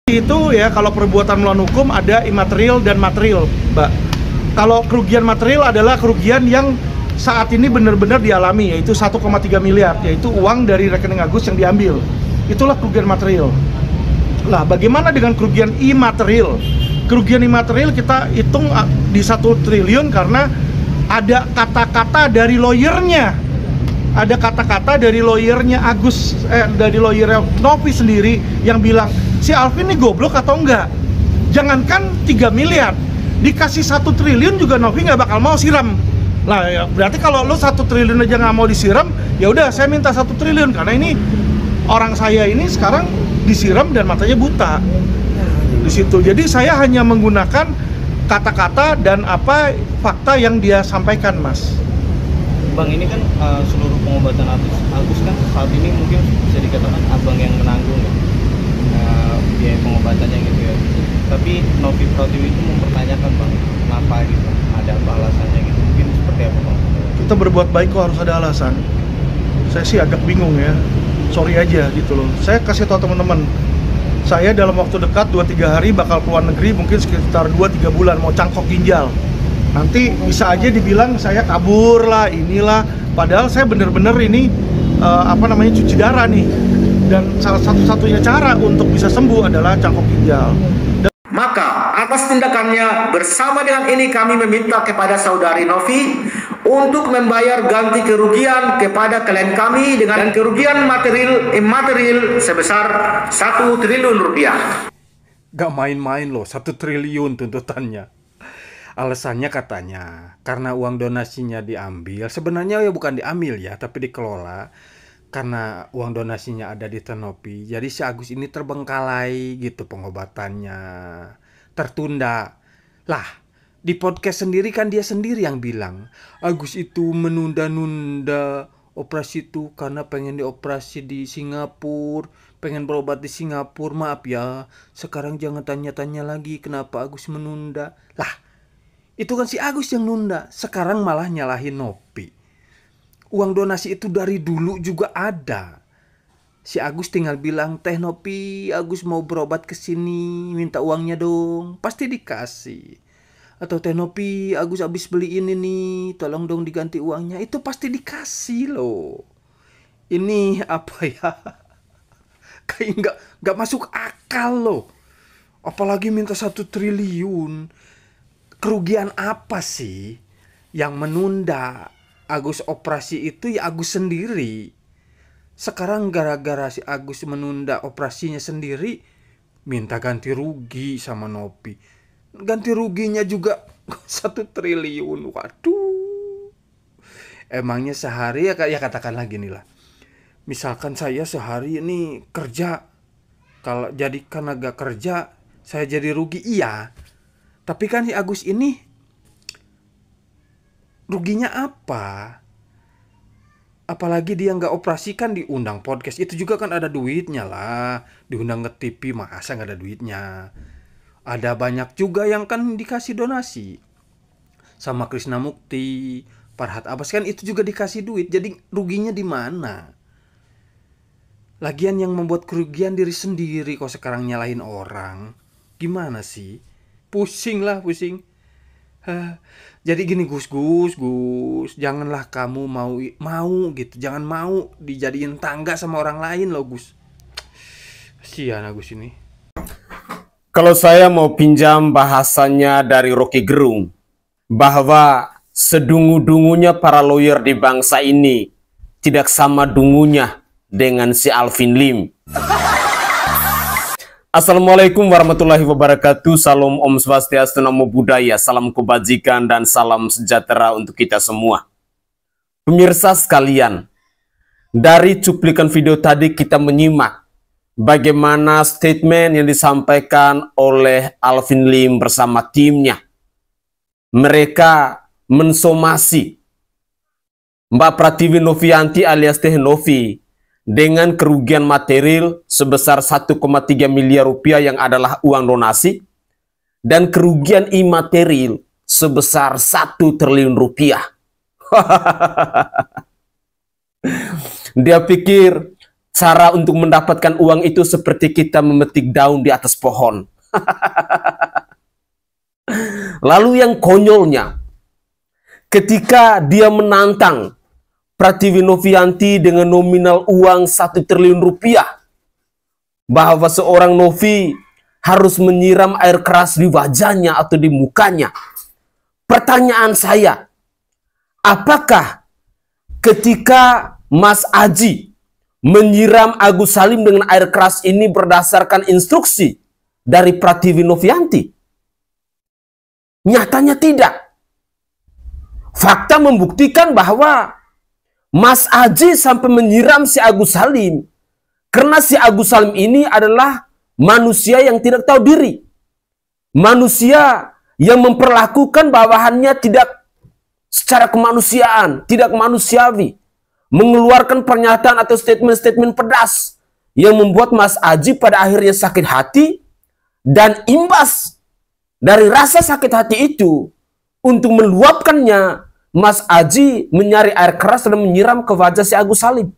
Itu ya, kalau perbuatan melawan hukum ada imaterial dan material, Mbak. Kalau kerugian material adalah kerugian yang saat ini benar-benar dialami, yaitu 1,3 miliar, yaitu uang dari rekening Agus yang diambil. Itulah kerugian material. Lah, bagaimana dengan kerugian imaterial? Kerugian imaterial kita hitung di 1 triliun karena ada kata-kata dari lawyernya. Ada kata-kata dari lawyernya Agus, dari lawyernya Novi sendiri yang bilang, si Alvin ini goblok atau enggak? Jangankan 3 miliar, dikasih 1 triliun juga Novi nggak bakal mau siram. Lah ya, berarti kalau lo 1 triliun aja nggak mau disiram, ya udah saya minta 1 triliun karena ini orang saya ini sekarang disiram dan matanya buta di situ. Jadi saya hanya menggunakan kata-kata dan fakta yang dia sampaikan, Mas. Bang, ini kan seluruh pengobatan Agus kan saat ini mungkin bisa dikatakan abang yang menanggung biaya pengobatannya gitu ya. Tapi Novi Pratiwi itu mempertanyakan, Bang, kenapa gitu, ada apa alasannya gitu, mungkin seperti apa, Bang? Kita berbuat baik kok harus ada alasan. Saya sih agak bingung ya, sorry aja gitu loh. Saya kasih tahu teman-teman, saya dalam waktu dekat 2-3 hari bakal keluar negeri, mungkin sekitar 2-3 bulan mau cangkok ginjal. Nanti bisa aja dibilang saya kabur lah, inilah. Padahal saya bener-bener ini cuci darah nih. Dan salah satu-satunya cara untuk bisa sembuh adalah cangkok ginjal. Maka atas tindakannya bersama dengan ini kami meminta kepada saudari Novi untuk membayar ganti kerugian kepada klien kami dengan kerugian material imaterial sebesar 1 triliun rupiah. Gak main-main loh, 1 triliun tuntutannya. Alasannya katanya karena uang donasinya diambil. Sebenarnya ya bukan diambil ya, tapi dikelola. Karena uang donasinya ada di Tenopi, jadi si Agus ini terbengkalai gitu pengobatannya, tertunda. Lah, di podcast sendiri kan dia sendiri yang bilang Agus itu menunda-nunda operasi itu karena pengen dioperasi di Singapura, pengen berobat di Singapura. Maaf ya, sekarang jangan tanya-tanya lagi kenapa Agus menunda. Lah, itu kan si Agus yang nunda, sekarang malah nyalahin Nopi. Uang donasi itu dari dulu juga ada. Si Agus tinggal bilang, "Teh Nopi, Agus mau berobat ke sini, minta uangnya dong." Pasti dikasih. Atau "Teh Nopi, Agus habis beli ini nih, tolong dong diganti uangnya." Itu pasti dikasih loh. Ini apa ya? Kayak nggak masuk akal loh. Apalagi minta 1 triliun. Kerugian apa sih yang menunda Agus operasi itu? Ya Agus sendiri. Sekarang gara-gara si Agus menunda operasinya sendiri, minta ganti rugi sama Nopi. Ganti ruginya juga 1 triliun. Waduh. Emangnya sehari ya katakanlah gini lah. Misalkan saya sehari ini kerja, kalau jadi karena gak kerja saya jadi rugi, iya. Tapi kan si Agus ini ruginya apa? Apalagi dia nggak operasi kan diundang podcast. Itu juga kan ada duitnya lah. Diundang ke TV masa nggak ada duitnya? Ada banyak juga yang kan dikasih donasi. Sama Krishna Mukti, Farhad Abbas kan itu juga dikasih duit. Jadi ruginya di mana? Lagian yang membuat kerugian diri sendiri kok sekarang nyalahin orang. Gimana sih? Pusing lah, pusing. Jadi gini Gus, janganlah kamu mau gitu, jangan mau dijadiin tangga sama orang lain loh Gus. Kasihan Agus ini. Kalau saya mau pinjam bahasanya dari Rocky Gerung, bahwa sedungu-dungunya para lawyer di bangsa ini tidak sama dungunya dengan si Alvin Lim. Assalamualaikum warahmatullahi wabarakatuh. Salam Om Swastiastu, Namo Buddhaya, salam kebajikan dan salam sejahtera untuk kita semua. Pemirsa sekalian, dari cuplikan video tadi kita menyimak bagaimana statement yang disampaikan oleh Alvin Lim bersama timnya. Mereka mensomasi Mbak Pratiwi Novianti alias Teh Novi dengan kerugian material sebesar 1,3 miliar rupiah yang adalah uang donasi, dan kerugian imaterial sebesar 1 triliun rupiah. Dia pikir cara untuk mendapatkan uang itu seperti kita memetik daun di atas pohon. Lalu yang konyolnya, ketika dia menantang Pratiwi Novianti dengan nominal uang 1 triliun rupiah, bahwa seorang Novi harus menyiram air keras di wajahnya atau di mukanya. Pertanyaan saya, apakah ketika Mas Aji menyiram Agus Salim dengan air keras ini berdasarkan instruksi dari Pratiwi Novianti? Nyatanya tidak. Fakta membuktikan bahwa Mas Aji sampai menyiram si Agus Salim karena si Agus Salim ini adalah manusia yang tidak tahu diri. Manusia yang memperlakukan bawahannya tidak secara kemanusiaan, tidak manusiawi. Mengeluarkan pernyataan atau statement-statement pedas yang membuat Mas Aji pada akhirnya sakit hati, dan imbas dari rasa sakit hati itu untuk meluapkannya, Mas Aji menyari air keras dan menyiram ke wajah si Agus Salim.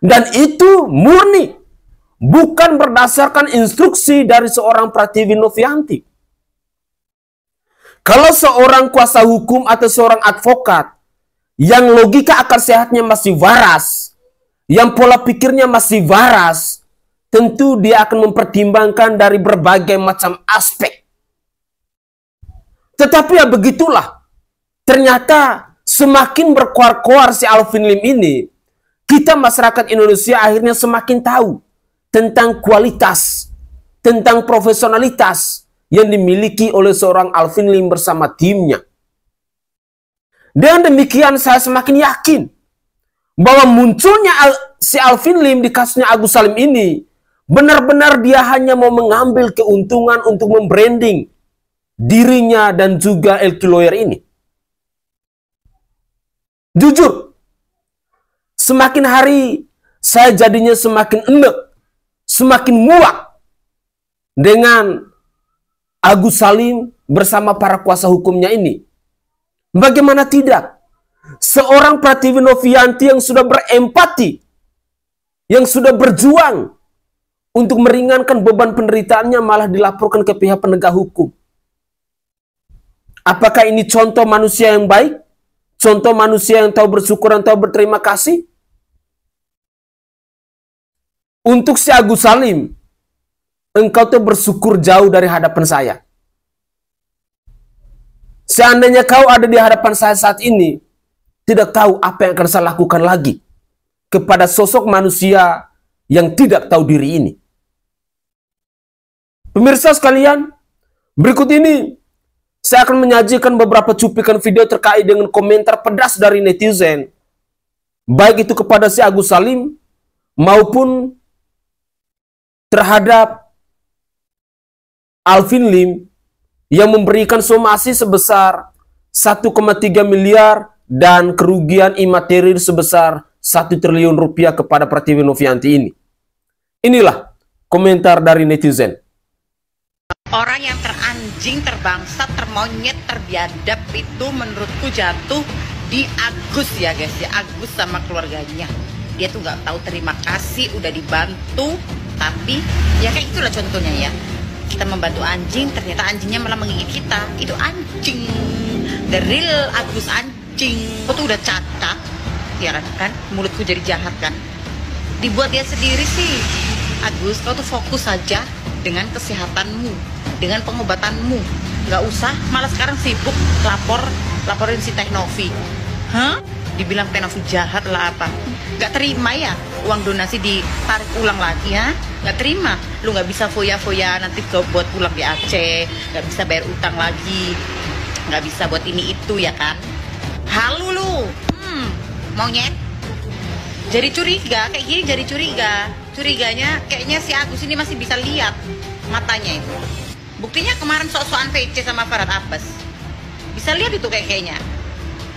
Dan itu murni, bukan berdasarkan instruksi dari seorang Pratiwi Novianti. Kalau seorang kuasa hukum atau seorang advokat yang logika akal sehatnya masih waras, yang pola pikirnya masih waras, tentu dia akan mempertimbangkan dari berbagai macam aspek. Tetapi ya begitulah, ternyata semakin berkoar-koar si Alvin Lim ini, kita masyarakat Indonesia akhirnya semakin tahu tentang kualitas, tentang profesionalitas yang dimiliki oleh seorang Alvin Lim bersama timnya. Dengan demikian saya semakin yakin bahwa munculnya si Alvin Lim di kasusnya Agus Salim ini benar-benar dia hanya mau mengambil keuntungan untuk membranding dirinya dan juga LQ Lawyer ini. Jujur, semakin hari saya jadinya semakin enek, semakin muak dengan Agus Salim bersama para kuasa hukumnya ini. Bagaimana tidak? Seorang Pratiwi Novianti yang sudah berempati, yang sudah berjuang untuk meringankan beban penderitaannya malah dilaporkan ke pihak penegak hukum. Apakah ini contoh manusia yang baik? Contoh manusia yang tahu bersyukur dan tahu berterima kasih? Untuk si Agus Salim, engkau tuh bersyukur jauh dari hadapan saya. Seandainya kau ada di hadapan saya saat ini, tidak tahu apa yang akan saya lakukan lagi kepada sosok manusia yang tidak tahu diri ini. Pemirsa sekalian, berikut ini saya akan menyajikan beberapa cuplikan video terkait dengan komentar pedas dari netizen, baik itu kepada si Agus Salim maupun terhadap Alvin Lim yang memberikan somasi sebesar 1,3 miliar dan kerugian imaterial sebesar 1 triliun rupiah kepada Pratiwi Novianti ini. Inilah komentar dari netizen. Orang yang teranjing, terbangsa, termonyet, terbiadab itu menurutku jatuh di Agus ya guys ya. Agus sama keluarganya. Dia tuh nggak tahu terima kasih, udah dibantu, tapi ya kayak itulah contohnya ya. Kita membantu anjing, ternyata anjingnya malah menggigit kita. Itu anjing, the real Agus anjing. Aku tuh udah cacat, ya kan? Mulutku jadi jahat kan? Dibuat dia sendiri sih. Agus, kau tuh fokus saja dengan kesehatanmu, dengan pengobatanmu. Nggak usah, malah sekarang sibuk laporin si Teh Novi. Hah? Dibilang Teh Novi jahat lah apa? Nggak terima ya uang donasi ditarik ulang lagi ya? Nggak terima. Lu nggak bisa foya-foya nanti buat pulang di Aceh, nggak bisa bayar utang lagi, nggak bisa buat ini itu ya kan? Halu lu, monyet. Jadi curiga kayak gini, jadi curiga. Curiganya kayaknya si Agus ini masih bisa lihat matanya itu. Buktinya kemarin sok-sokan PC sama Farhad Abbas. Bisa lihat itu kayaknya.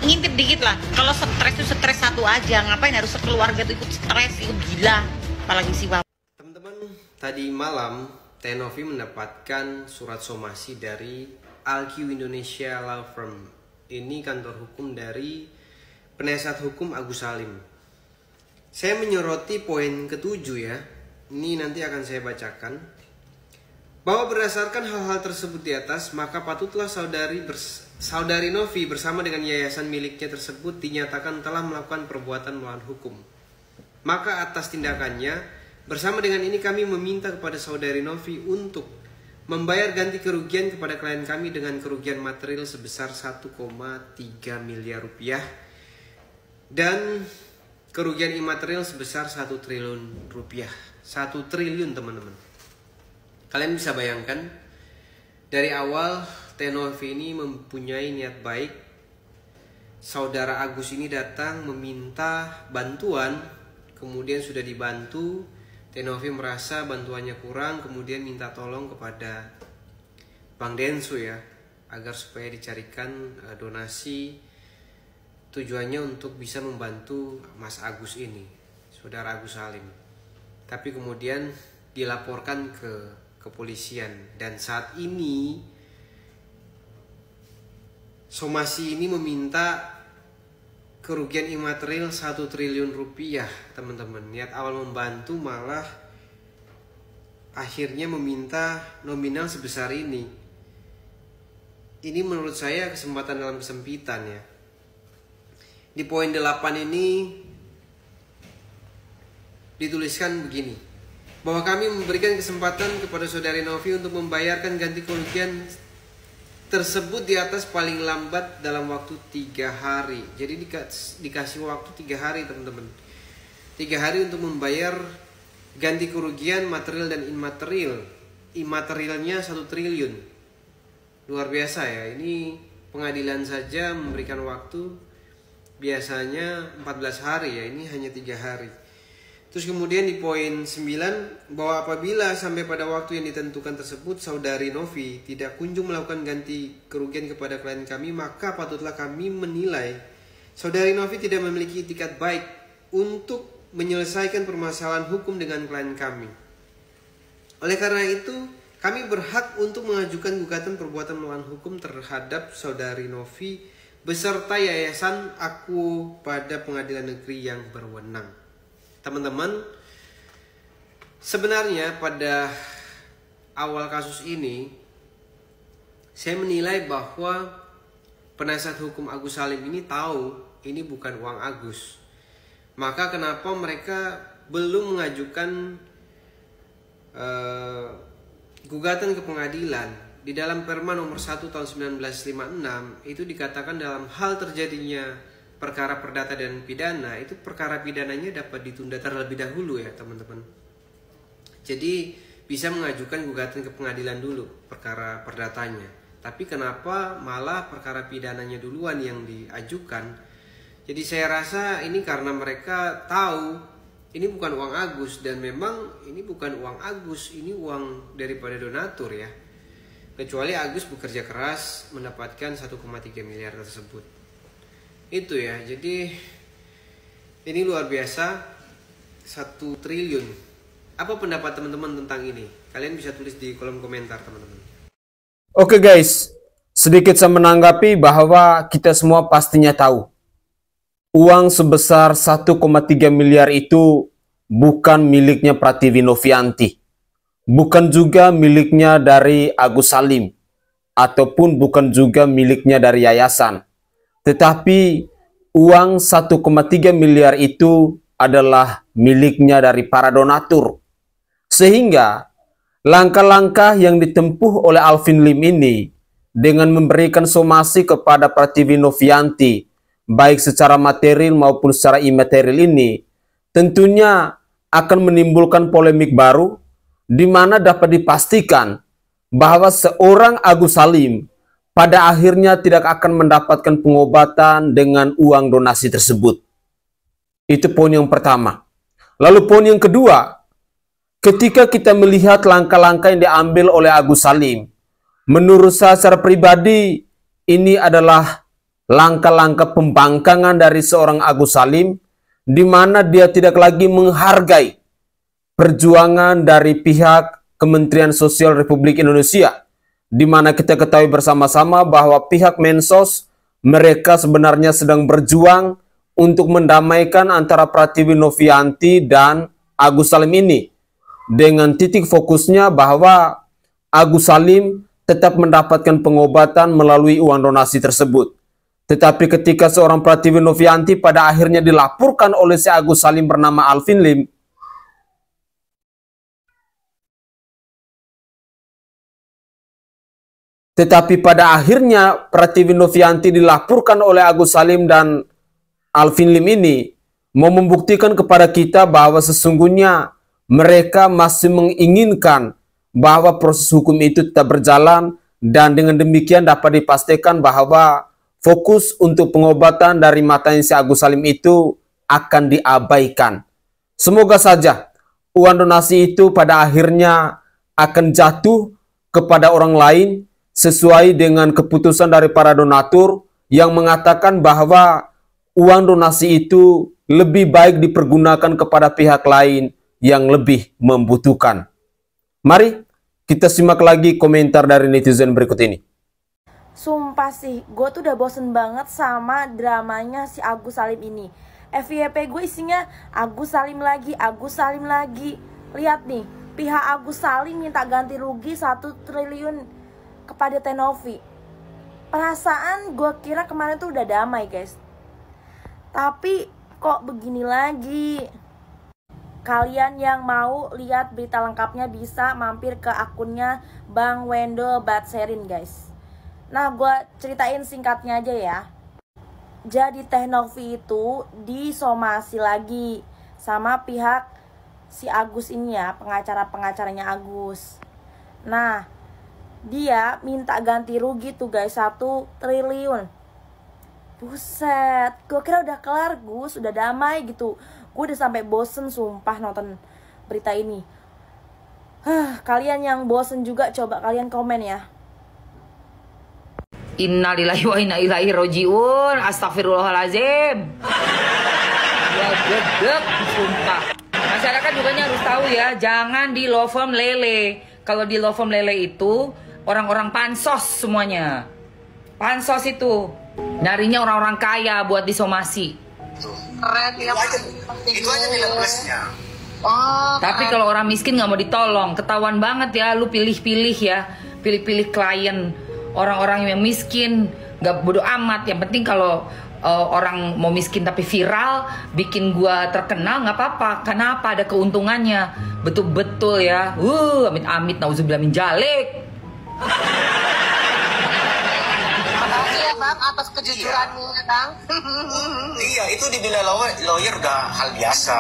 Ngintip dikit lah. Kalau stres itu stres satu aja, ngapain harus sekeluarga tuh ikut stres, ikut gila. Apalagi si Wawan. Teman-teman, tadi malam Teh Novi mendapatkan surat somasi dari ALQ Indonesia Law Firm. Ini kantor hukum dari penasihat hukum Agus Salim. saya menyoroti poin ke-7 ya. Ini nanti akan saya bacakan. Bahwa berdasarkan hal-hal tersebut di atas, maka patutlah saudari Novi bersama dengan yayasan miliknya tersebut dinyatakan telah melakukan perbuatan melawan hukum. Maka atas tindakannya, bersama dengan ini kami meminta kepada saudari Novi untuk membayar ganti kerugian kepada klien kami dengan kerugian material sebesar 1,3 miliar rupiah dan kerugian imaterial sebesar 1 triliun rupiah. 1 triliun teman-teman. Kalian bisa bayangkan, dari awal Tenovi ini mempunyai niat baik. Saudara Agus ini datang meminta bantuan, kemudian sudah dibantu. Tenovi merasa bantuannya kurang, kemudian minta tolong kepada Bang Densu ya, agar supaya dicarikan donasi. Tujuannya untuk bisa membantu Mas Agus ini, Saudara Agus Salim. Tapi kemudian dilaporkan ke kepolisian, dan saat ini somasi ini meminta kerugian imaterial 1 triliun rupiah teman-teman. Niat awal membantu malah akhirnya meminta nominal sebesar ini. Ini menurut saya kesempatan dalam kesempitan ya. Di poin 8 ini dituliskan begini, bahwa kami memberikan kesempatan kepada saudari Novi untuk membayarkan ganti kerugian tersebut di atas paling lambat dalam waktu 3 hari. Jadi dikasih waktu 3 hari teman-teman. 3 hari untuk membayar ganti kerugian material dan imaterial. Imaterialnya 1 triliun. Luar biasa ya. Ini pengadilan saja memberikan waktu biasanya 14 hari ya, ini hanya 3 hari. Terus kemudian di poin 9, bahwa apabila sampai pada waktu yang ditentukan tersebut saudari Novi tidak kunjung melakukan ganti kerugian kepada klien kami, maka patutlah kami menilai saudari Novi tidak memiliki itikat baik untuk menyelesaikan permasalahan hukum dengan klien kami. Oleh karena itu, kami berhak untuk mengajukan gugatan perbuatan melawan hukum terhadap saudari Novi beserta yayasan Aku pada pengadilan negeri yang berwenang. Teman-teman, sebenarnya pada awal kasus ini saya menilai bahwa penasihat hukum Agus Salim ini tahu ini bukan uang Agus. Maka kenapa mereka belum mengajukan gugatan ke pengadilan? Di dalam Perma nomor 1 tahun 1956 itu dikatakan dalam hal terjadinya perkara perdata dan pidana, itu perkara pidananya dapat ditunda terlebih dahulu ya teman-teman. Jadi bisa mengajukan gugatan ke pengadilan dulu perkara perdatanya. Tapi kenapa malah perkara pidananya duluan yang diajukan? Jadi saya rasa ini karena mereka tahu ini bukan uang Agus, dan memang ini bukan uang Agus, ini uang daripada donatur ya. Kecuali Agus bekerja keras mendapatkan 1,3 miliar tersebut. Itu ya, jadi ini luar biasa, 1 triliun. Apa pendapat teman-teman tentang ini? Kalian bisa tulis di kolom komentar teman-teman. Oke guys, sedikit saya menanggapi bahwa kita semua pastinya tahu uang sebesar 1,3 miliar itu bukan miliknya Pratiwi Novianti. Bukan juga miliknya dari Agus Salim, ataupun bukan juga miliknya dari yayasan. Tetapi uang 1,3 miliar itu adalah miliknya dari para donatur. Sehingga langkah-langkah yang ditempuh oleh Alvin Lim ini dengan memberikan somasi kepada Pratiwi Novianti, baik secara material maupun secara imaterial ini, tentunya akan menimbulkan polemik baru, di mana dapat dipastikan bahwa seorang Agus Salim pada akhirnya tidak akan mendapatkan pengobatan dengan uang donasi tersebut. Itu poin yang pertama. Lalu poin yang kedua, ketika kita melihat langkah-langkah yang diambil oleh Agus Salim, menurut saya secara pribadi ini adalah langkah-langkah pembangkangan dari seorang Agus Salim, di mana dia tidak lagi menghargai perjuangan dari pihak Kementerian Sosial Republik Indonesia, di mana kita ketahui bersama-sama bahwa pihak Mensos mereka sebenarnya sedang berjuang untuk mendamaikan antara Pratiwi Novianti dan Agus Salim ini, dengan titik fokusnya bahwa Agus Salim tetap mendapatkan pengobatan melalui uang donasi tersebut. Tetapi ketika seorang Pratiwi Novianti pada akhirnya dilaporkan oleh si Agus Salim bernama Alvin Lim, tetapi pada akhirnya Pratiwi Novianti dilaporkan oleh Agus Salim dan Alvin Lim ini mau membuktikan kepada kita bahwa sesungguhnya mereka masih menginginkan bahwa proses hukum itu tetap berjalan, dan dengan demikian dapat dipastikan bahwa fokus untuk pengobatan dari matanya si Agus Salim itu akan diabaikan. Semoga saja uang donasi itu pada akhirnya akan jatuh kepada orang lain sesuai dengan keputusan dari para donatur yang mengatakan bahwa uang donasi itu lebih baik dipergunakan kepada pihak lain yang lebih membutuhkan. Mari kita simak lagi komentar dari netizen berikut ini. Sumpah sih, gue tuh udah bosen banget sama dramanya si Agus Salim ini. FYP gue isinya Agus Salim lagi, Agus Salim lagi. Lihat nih, pihak Agus Salim minta ganti rugi 1 triliun kepada Tenovi. Perasaan gue kira kemarin tuh udah damai guys, tapi kok begini lagi. Kalian yang mau lihat berita lengkapnya bisa mampir ke akunnya Bang Wendel Batserin guys. Nah, gue ceritain singkatnya aja ya. Jadi Tenovi itu disomasi lagi sama pihak si Agus ini ya, pengacaranya Agus. Nah, dia minta ganti rugi tuh guys 1 triliun. Buset, gue kira udah kelar Gus, udah damai gitu. Gue udah sampai bosen sumpah nonton berita ini. Kalian yang bosen juga coba kalian komen ya. Innalillahi wa inna ilaihi rajiun. Astagfirullahalazim. Ya gedek sumpah. Masyarakat juga harus tahu ya, jangan di law firm lele. Kalau di law firm lele itu orang-orang pansos semuanya. Pansos itu nyarinya orang-orang kaya buat disomasi. Itu aja nilai plusnya. Tapi kalau orang miskin nggak mau ditolong, ketahuan banget ya. Lu pilih-pilih ya, pilih-pilih klien. Orang-orang yang miskin nggak bodo amat. Yang penting kalau orang mau miskin tapi viral, bikin gua terkenal nggak apa-apa. Kenapa? Ada keuntungannya. Betul-betul ya. Amit-amit, nauzubillah min dzalik. Makasih ya Bang atas kejujurannya Bang. Iya, itu dibela lawyer udah hal biasa.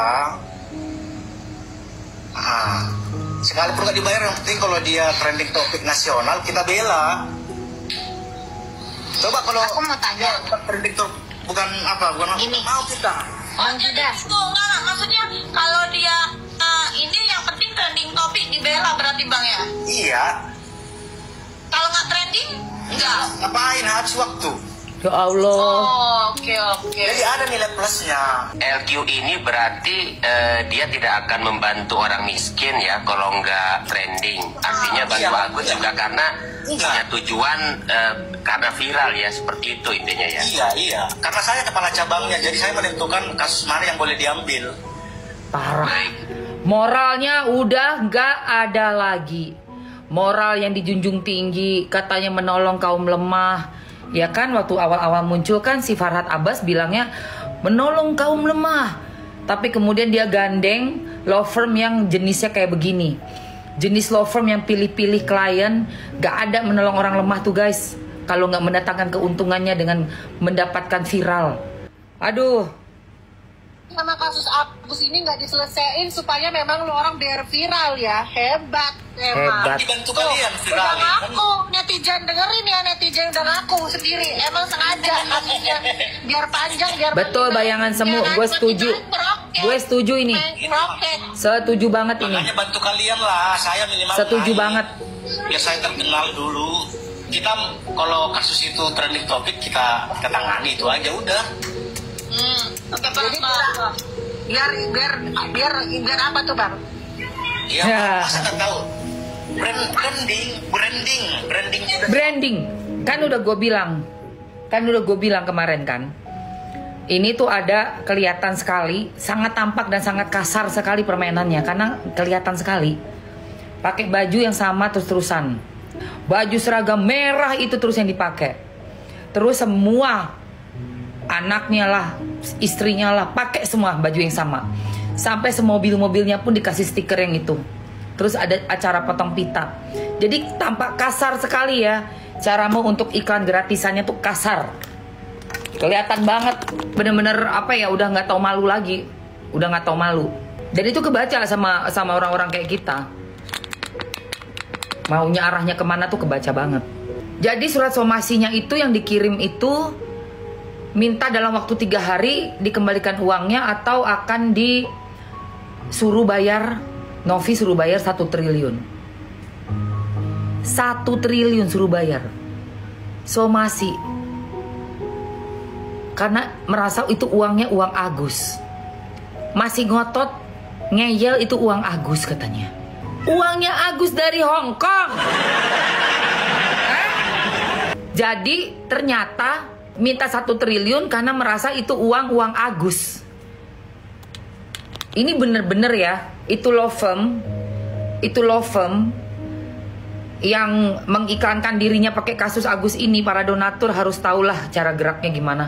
Sekalipun nggak dibayar, yang penting kalau dia trending topik nasional kita bela. Coba kalau Aku mau tanya. trending topik bukan Ini. mau kita. Enggak, maksudnya kalau dia ini yang penting trending topik dibela berarti Bang ya? Iya. Kalau nggak trending, enggak. Ngapain habis waktu? Ya Allah. Oke. Jadi ada nilai plusnya. LQ ini berarti dia tidak akan membantu orang miskin ya kalau nggak trending. Artinya bantu Agus juga karena punya tujuan karena viral ya, seperti itu intinya ya. Iya. Karena saya kepala cabangnya, jadi saya menentukan kasus mana yang boleh diambil. Parah. Baik. Moralnya udah nggak ada lagi. Moral yang dijunjung tinggi, katanya menolong kaum lemah. Ya kan waktu awal-awal muncul kan si Farhad Abbas bilangnya menolong kaum lemah. Tapi kemudian dia gandeng law firm yang jenisnya kayak begini. Jenis law firm yang pilih-pilih klien, gak ada menolong orang lemah tuh guys. Kalau gak mendatangkan keuntungannya dengan mendapatkan viral. Aduh. Sama kasus Agus ini nggak diselesaikan supaya memang lo orang biar viral ya. Hebat. Dibantu kalian viral. Aku netizen dengerin ya, netizen dan aku sendiri emang sengaja kasusnya biar panjang biar Betul bayangan semu, gue setuju. Gue setuju ini. Setuju banget ini. Makanya bantu kalian lah, saya minimal. Setuju banget. Biar saya terkenal dulu. Kita kalau kasus itu trending topik kita tangani itu aja udah. Oke Bang. Biar apa tuh Bang? Iya, masa nggak tahu. Branding. Branding. Kan udah gue bilang kemarin kan. Ini tuh ada kelihatan sekali, sangat tampak dan sangat kasar sekali permainannya karena kelihatan sekali. Pakai baju yang sama terus-terusan. Baju seragam merah itu terus yang dipakai. Terus semua anaknya lah, istrinya lah, pakai semua baju yang sama. Sampai semobil-mobilnya pun dikasih stiker yang itu. Terus ada acara potong pita. Jadi tampak kasar sekali ya. Caramu untuk iklan gratisannya tuh kasar. Kelihatan banget, bener-bener apa ya, udah nggak tahu malu lagi, udah nggak tahu malu. Dan itu kebaca sama orang-orang kayak kita. Maunya arahnya kemana tuh kebaca banget. Jadi surat somasinya itu yang dikirim itu minta dalam waktu 3 hari dikembalikan uangnya atau akan disuruh bayar, Novi suruh bayar 1 triliun. 1 triliun suruh bayar somasi. Karena merasa itu uangnya uang Agus. Masih ngotot, ngeyel itu uang Agus katanya. Uangnya Agus dari Hong Kong. Jadi ternyata minta 1 triliun karena merasa itu uang Agus. Ini bener-bener ya, itu law firm yang mengiklankan dirinya pakai kasus Agus ini. Para donatur harus tahulah cara geraknya gimana.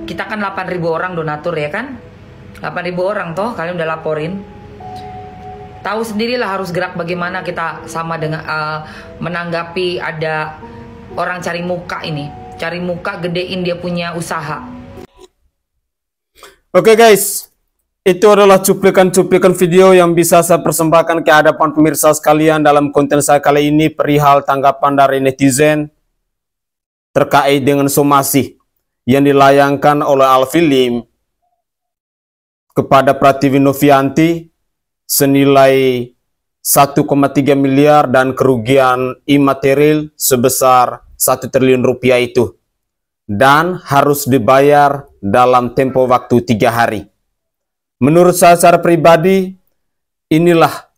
Kita kan 8.000 orang donatur ya kan, 8.000 orang toh kalian udah laporin. Tahu sendirilah harus gerak bagaimana kita sama dengan menanggapi ada orang cari muka ini, cari muka gedein dia punya usaha. Oke guys, itu adalah cuplikan-cuplikan video yang bisa saya persembahkan ke hadapan pemirsa sekalian dalam konten saya kali ini perihal tanggapan dari netizen terkait dengan somasi yang dilayangkan oleh Alvin Lim kepada Pratiwi Novianti senilai 1,3 miliar dan kerugian imaterial sebesar 1 triliun rupiah itu, dan harus dibayar dalam tempo waktu 3 hari. Menurut saya secara pribadi, inilah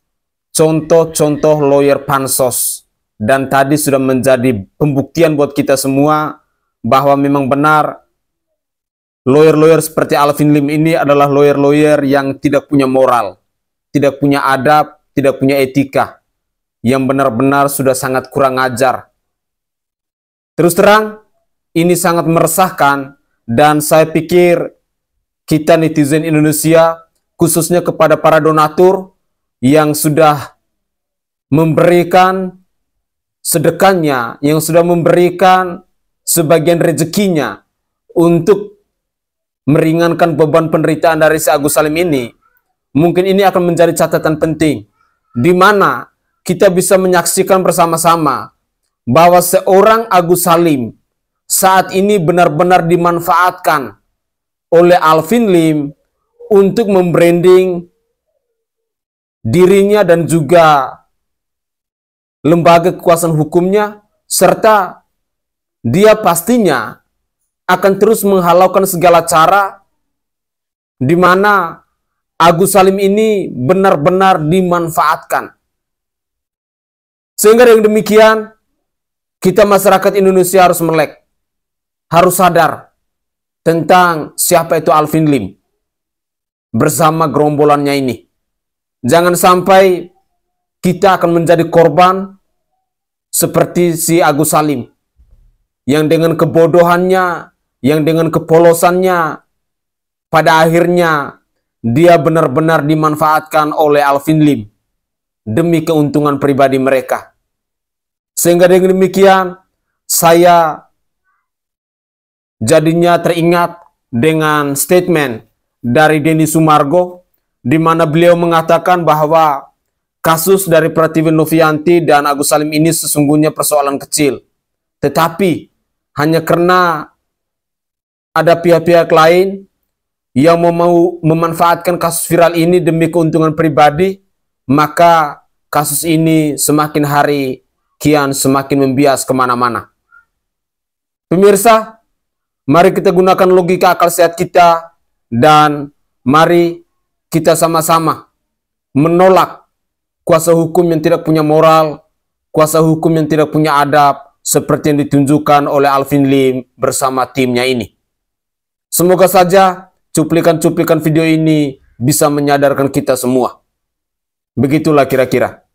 contoh-contoh lawyer pansos, dan tadi sudah menjadi pembuktian buat kita semua bahwa memang benar lawyer-lawyer seperti Alvin Lim ini adalah lawyer-lawyer yang tidak punya moral, tidak punya adab, tidak punya etika, yang benar-benar sudah sangat kurang ajar. Terus terang, ini sangat meresahkan, dan saya pikir kita netizen Indonesia, khususnya kepada para donatur yang sudah memberikan sedekahnya, yang sudah memberikan sebagian rezekinya untuk meringankan beban penderitaan dari si Agus Salim ini, mungkin ini akan menjadi catatan penting, di mana kita bisa menyaksikan bersama-sama bahwa seorang Agus Salim saat ini benar-benar dimanfaatkan oleh Alvin Lim untuk membranding dirinya dan juga lembaga kekuasaan hukumnya, serta dia pastinya akan terus menghalaukan segala cara di mana Agus Salim ini benar-benar dimanfaatkan. Sehingga dengan demikian, kita masyarakat Indonesia harus melek, harus sadar tentang siapa itu Alvin Lim bersama gerombolannya ini. Jangan sampai kita akan menjadi korban seperti si Agus Salim, yang dengan kebodohannya, yang dengan kepolosannya, pada akhirnya dia benar-benar dimanfaatkan oleh Alvin Lim demi keuntungan pribadi mereka. Sehingga dengan demikian, saya jadinya teringat dengan statement dari Denny Sumargo, di mana beliau mengatakan bahwa kasus dari Pratiwi Novianti dan Agus Salim ini sesungguhnya persoalan kecil. Tetapi hanya karena ada pihak-pihak lain yang mau memanfaatkan kasus viral ini demi keuntungan pribadi, maka kasus ini semakin hari kian semakin membias kemana-mana. Pemirsa, mari kita gunakan logika akal sehat kita dan mari kita sama-sama menolak kuasa hukum yang tidak punya moral, kuasa hukum yang tidak punya adab, seperti yang ditunjukkan oleh Alvin Lim bersama timnya ini. Semoga saja cuplikan-cuplikan video ini bisa menyadarkan kita semua. Begitulah kira-kira.